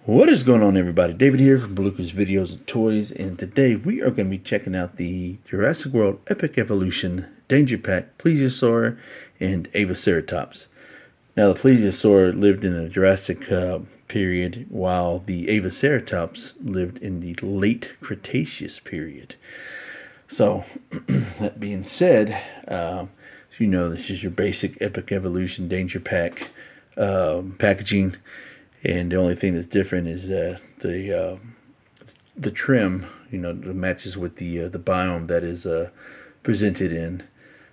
What is going on, everybody? David here from Bluckers Videos and Toys, and today we are going to be checking out the Jurassic World Epic Evolution Danger Pack Plesiosaur and Avaceratops. Now, the Plesiosaur lived in the Jurassic period, while the Avaceratops lived in the late Cretaceous period. So, that being said, as you know, this is your basic Epic Evolution Danger Pack packaging. And the only thing that's different is the trim, that matches with the biome that is presented in.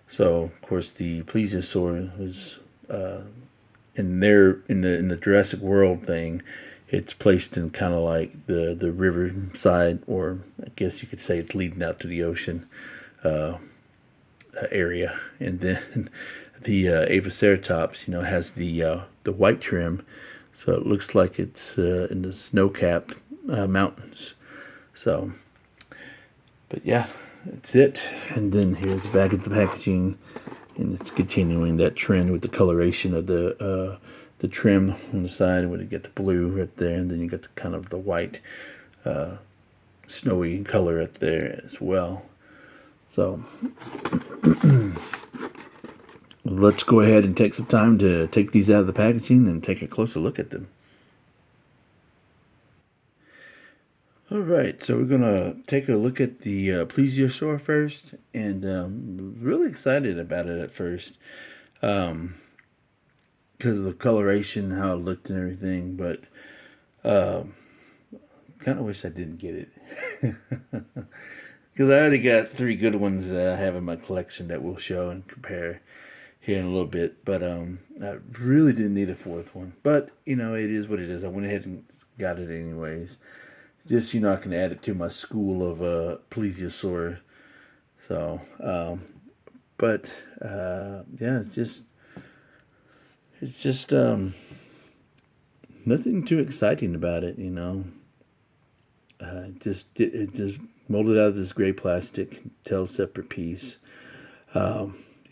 So, of course, the plesiosaur was in the Jurassic World thing. It's placed in kind of like the river side, or I guess you could say it's leading out to the ocean area. And then the Avaceratops, has the white trim. So it looks like it's in the snow-capped mountains. So, but yeah, that's it. And then here's the back of the packaging, and it's continuing that trend with the coloration of the trim on the side. Where you get the blue right there, and then you got the kind of the white, snowy color right there as well. So let's go ahead and take some time to take these out of the packaging and take a closer look at them. Alright, so we're going to take a look at the Plesiosaur first, and really excited about it at first because of the coloration, how it looked and everything, but kind of wish I didn't get it. Because I already got 3 good ones that I have in my collection that we'll show and compare here in a little bit, but I really didn't need a 4th one. But, it is what it is. I went ahead and got it anyways. Just, I can add it to my school of plesiosaur. So, yeah, it's just nothing too exciting about it, it just molded out of this gray plastic, tail separate piece.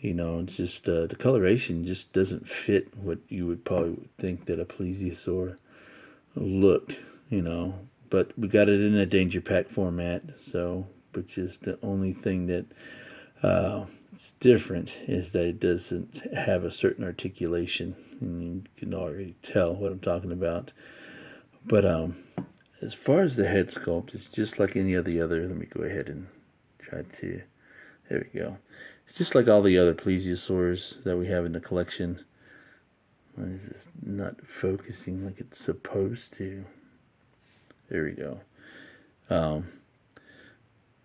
It's just the coloration just doesn't fit what you would probably think that a plesiosaur looked, But we got it in a danger pack format, so which is the only thing that it's different is that it doesn't have a certain articulation, and you can already tell what I'm talking about. But as far as the head sculpt, it's just like any of the other. Let me go ahead and try to. There we go. It's just like all the other plesiosaurs that we have in the collection. Why is this not focusing like it's supposed to? There we go.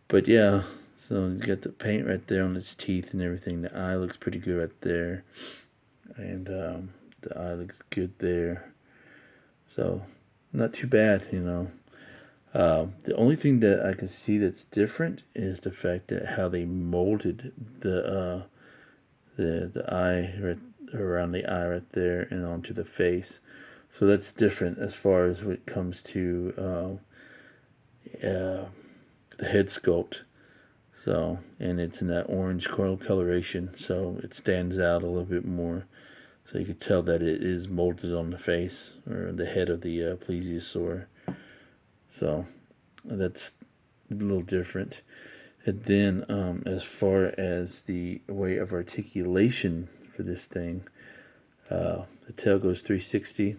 But yeah, so you got the paint right there on its teeth and everything. The eye looks pretty good right there. And the eye looks good there. So, not too bad, The only thing that I can see that's different is the fact that how they molded the eye right around the eye right there and onto the face. So that's different as far as when it comes to the head sculpt. So, and it's in that orange coral coloration, so it stands out a little bit more. So you can tell that it is molded on the face or the head of the plesiosaur. So that's a little different. And then as far as the way of articulation for this thing, the tail goes 360.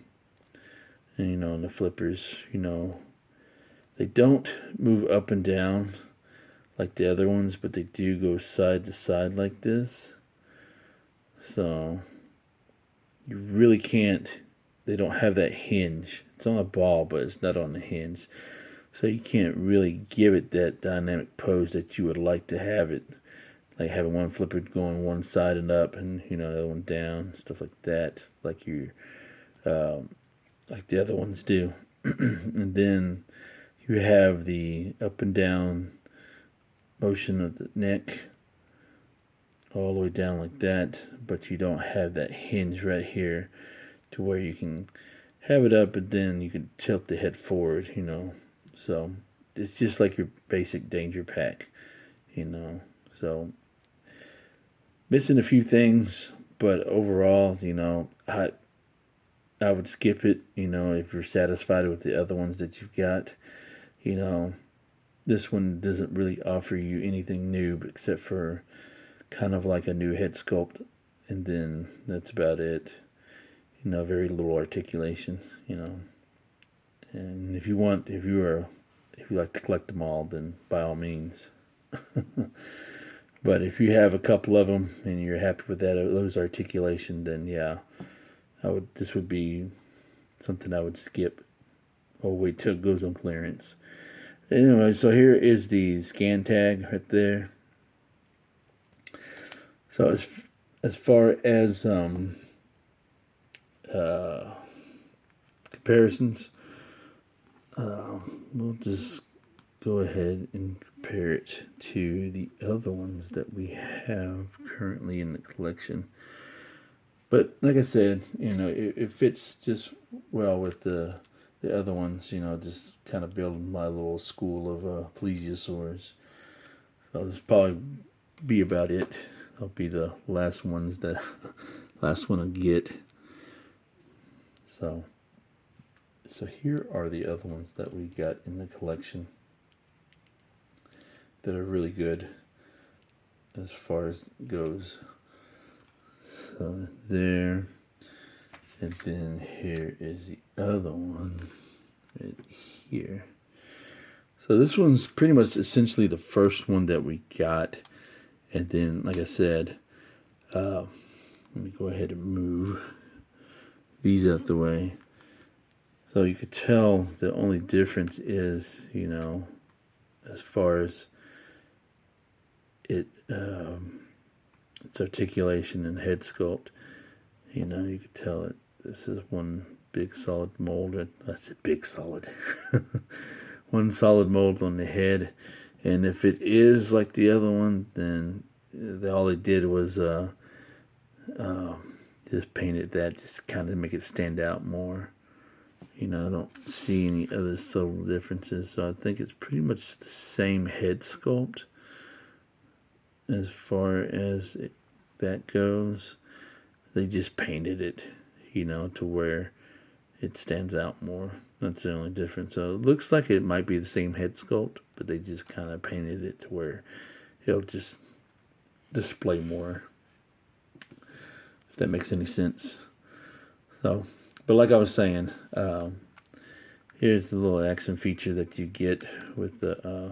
And, and the flippers, they don't move up and down like the other ones, but they do go side to side like this. So you really can't, they don't have that hinge. It's on a ball, but it's not on the hinge. So you can't really give it that dynamic pose that you would like to have it. Like having one flipper going one side and up and, the other one down, stuff like that. Like like the other ones do. And then you have the up and down motion of the neck all the way down like that, but you don't have that hinge right here to where you can have it up and then you can tilt the head forward, So it's just like your basic danger pack, So missing a few things, but overall, I would skip it, you know, if you're satisfied with the other ones that you've got. You know, this one doesn't really offer you anything new except for kind of like a new head sculpt, and then that's about it. You know, very little articulation, you know. And if you like to collect them all, then by all means. But if you have a couple of them and you're happy with those articulation, then yeah, this would be something I would skip or wait till it goes on clearance. Anyway, so here is the scan tag right there. So as far as comparisons, we'll just go ahead and compare it to the other ones that we have currently in the collection. But like I said, you know, it fits just well with the other ones, you know, just kind of building my little school of Plesiosaurs. So this will probably be about it. That'll be the last one I get. So here are the other ones that we got in the collection that are really good as far as it goes. So there, and then here is the other one right here. So this one's pretty much essentially the first one that we got, and then like I said, let me go ahead and move these out the way. So you could tell the only difference is, you know, as far as its articulation and head sculpt. You know, you could tell that this is one big solid mold. That's a big solid. One solid mold on the head. And if it is like the other one, then all they did was just painted that, just kind of make it stand out more. You know, I don't see any other subtle differences. So I think it's pretty much the same head sculpt as far as that goes. They just painted it, you know, to where it stands out more. That's the only difference. So it looks like it might be the same head sculpt, but they just kind of painted it to where it'll just display more, if that makes any sense. So, but like I was saying, here's the little action feature that you get with the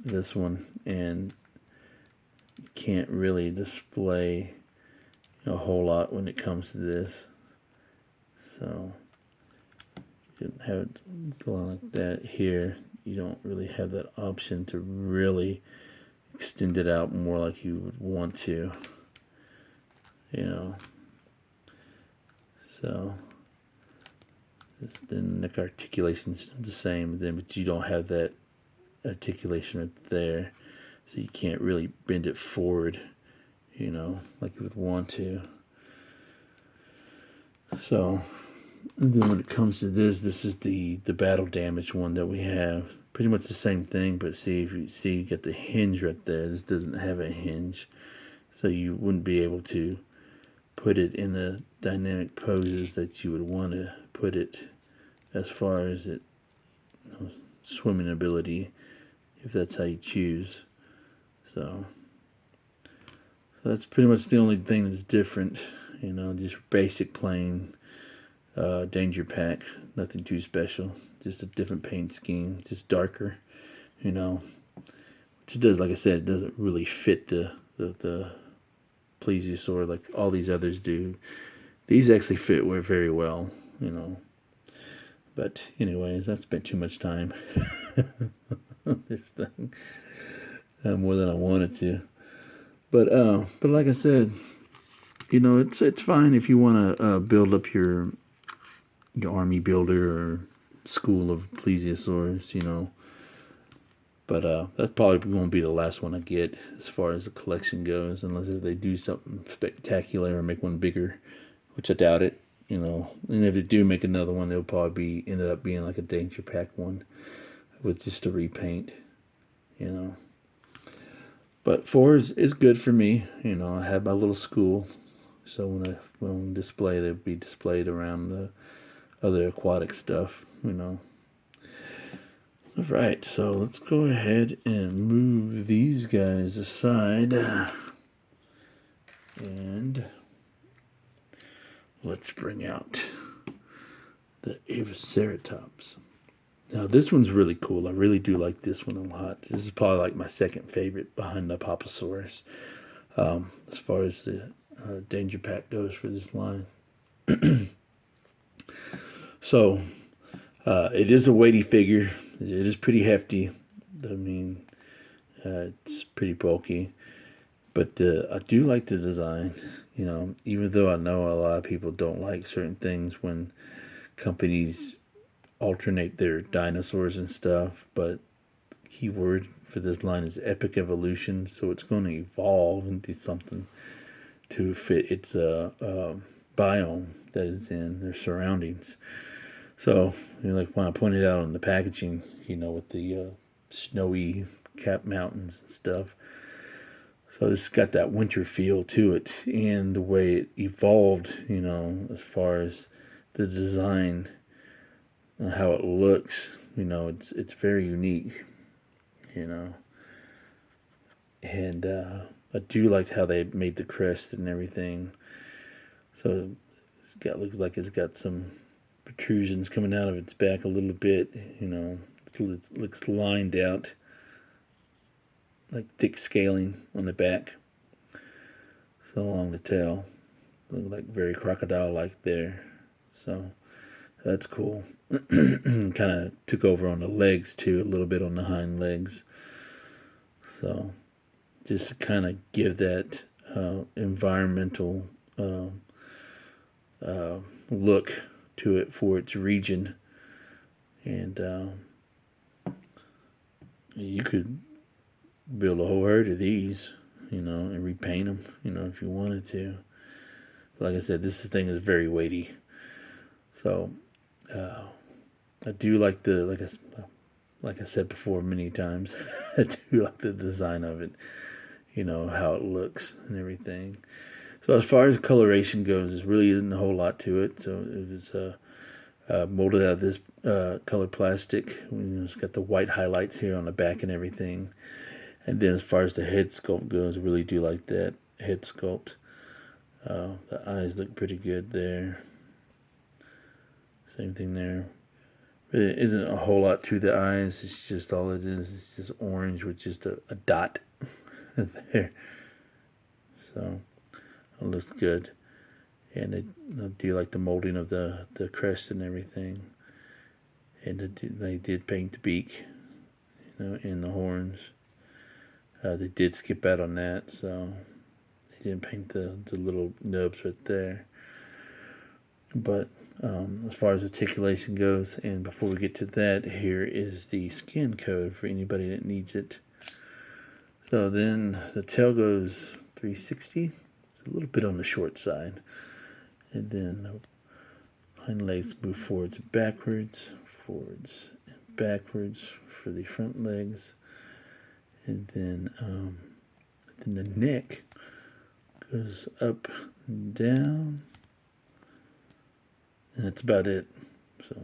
this one, and you can't really display a whole lot when it comes to this. So you can have it going like that. Here you don't really have that option to really extend it out more like you would want to, you know. So the neck articulation is the same, but you don't have that articulation right there, so you can't really bend it forward, you know, like you would want to. So, and then when it comes to this is the battle damage one that we have. Pretty much the same thing, but see, if you see, you get the hinge right there. This doesn't have a hinge, so you wouldn't be able to put it in the dynamic poses that you would want to put it, as far as it, you know, swimming ability, if that's how you choose. So that's pretty much the only thing that's different, you know, just basic plain danger pack, nothing too special, just a different paint scheme, just darker, you know, which it does, like I said, it doesn't really fit the plesiosaur like all these others do. These actually fit very well, you know. But anyways, I spent too much time on this thing, more than I wanted to. But like I said, you know, it's fine if you want to build up your army builder or school of plesiosaurs, you know. But that's probably going to be the last one I get as far as the collection goes, unless if they do something spectacular or make one bigger, which I doubt it, you know. And if they do make another one, it'll probably end up being like a danger pack one with just a repaint, you know. But 4 is good for me, you know. I have my little school So when on display, they'll be displayed around the other aquatic stuff, you know. All right, so let's go ahead and move these guys aside. And let's bring out the Avaceratops. Now this one's really cool. I really do like this one a lot. This is probably like my second favorite behind the Papasaurus, as far as the danger pack goes for this line. So it is a weighty figure. It is pretty hefty. I mean, it's pretty bulky. But I do like the design, you know, even though I know a lot of people don't like certain things when companies alternate their dinosaurs and stuff. But the key word for this line is Epic Evolution, so it's going to evolve into something to fit its biome that is in their surroundings. So, you know, like when I pointed out on the packaging, you know, with the snowy cap mountains and stuff. So it's got that winter feel to it, and the way it evolved, you know, as far as the design and how it looks, you know, it's very unique, you know. And I do like how they made the crest and everything. So looks like it's got some protrusions coming out of its back a little bit, you know. It looks lined out, like thick scaling on the back. So along the tail, look like very crocodile-like there. So that's cool. Kind of took over on the legs too, a little bit on the hind legs. So just to kind of give that environmental look to it for its region. And you could build a whole herd of these, you know, and repaint them, you know, if you wanted to. Like I said, this thing is very weighty. So I do like like I said before many times, I do like the design of it, you know, how it looks and everything. So as far as coloration goes, there really isn't a whole lot to it. So it was molded out of this colored plastic. You know, it's got the white highlights here on the back and everything. And then as far as the head sculpt goes, I really do like that head sculpt. The eyes look pretty good there. Same thing there. There isn't a whole lot to the eyes. It's just all it is. It's just orange with just a dot there. So it looks good. And I do like the molding of the crest and everything. And they did paint the beak, you know, and the horns. They did skip out on that, so they didn't paint the little nubs right there. But as far as articulation goes, and before we get to that, here is the skin code for anybody that needs it. So then the tail goes 360. It's a little bit on the short side. And then the hind legs move forwards and backwards for the front legs. And then the neck goes up and down. And that's about it. So,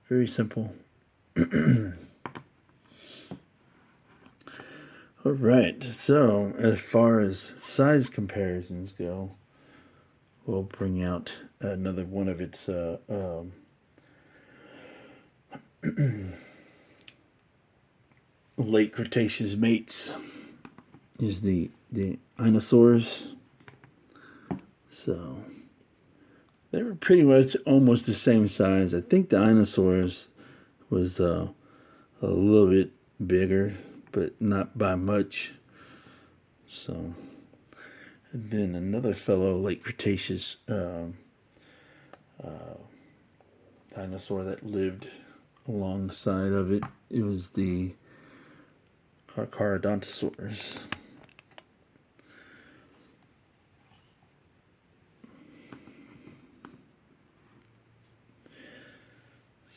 very simple. All right, so as far as size comparisons go, we'll bring out another one of its late Cretaceous mates is the dinosaurs. So they were pretty much almost the same size. I think the dinosaurs was a little bit bigger, but not by much. So, and then another fellow late Cretaceous dinosaur that lived alongside of it. It was the Carcharodontosaurus.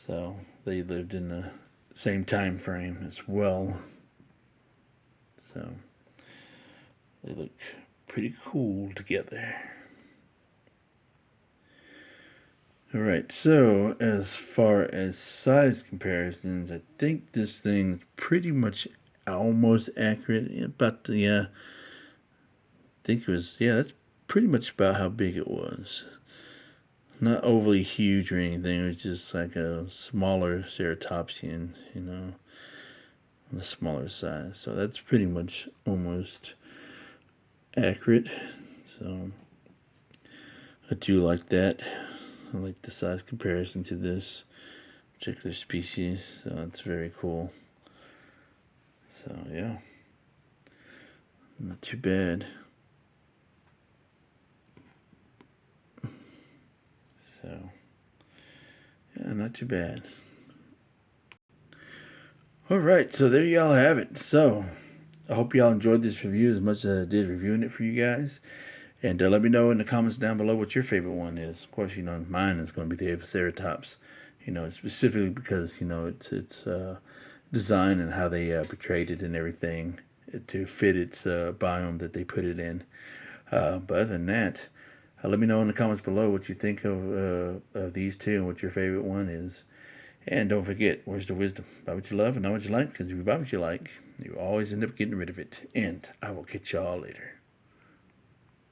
So they lived in the same time frame as well. So they look pretty cool together. Alright, so as far as size comparisons, I think this thing's pretty much almost accurate. About, yeah, I think it was, yeah, that's pretty much about how big it was. Not overly huge or anything, it was just like a smaller ceratopsian, you know, on the smaller size. So that's pretty much almost accurate. So I do like that. I like the size comparison to this particular species, so it's very cool. So yeah, not too bad. So yeah, not too bad. Alright, so there y'all have it. So I hope y'all enjoyed this review as much as I did reviewing it for you guys. And let me know in the comments down below what your favorite one is. Of course, you know, mine is going to be the Avaceratops. You know, specifically because, you know, it's design and how they portrayed it and everything to fit its biome that they put it in. But other than that, let me know in the comments below what you think of these two and what your favorite one is. And don't forget, where's the wisdom? Buy what you love and not what you like, because if you buy what you like, you always end up getting rid of it. And I will catch y'all later.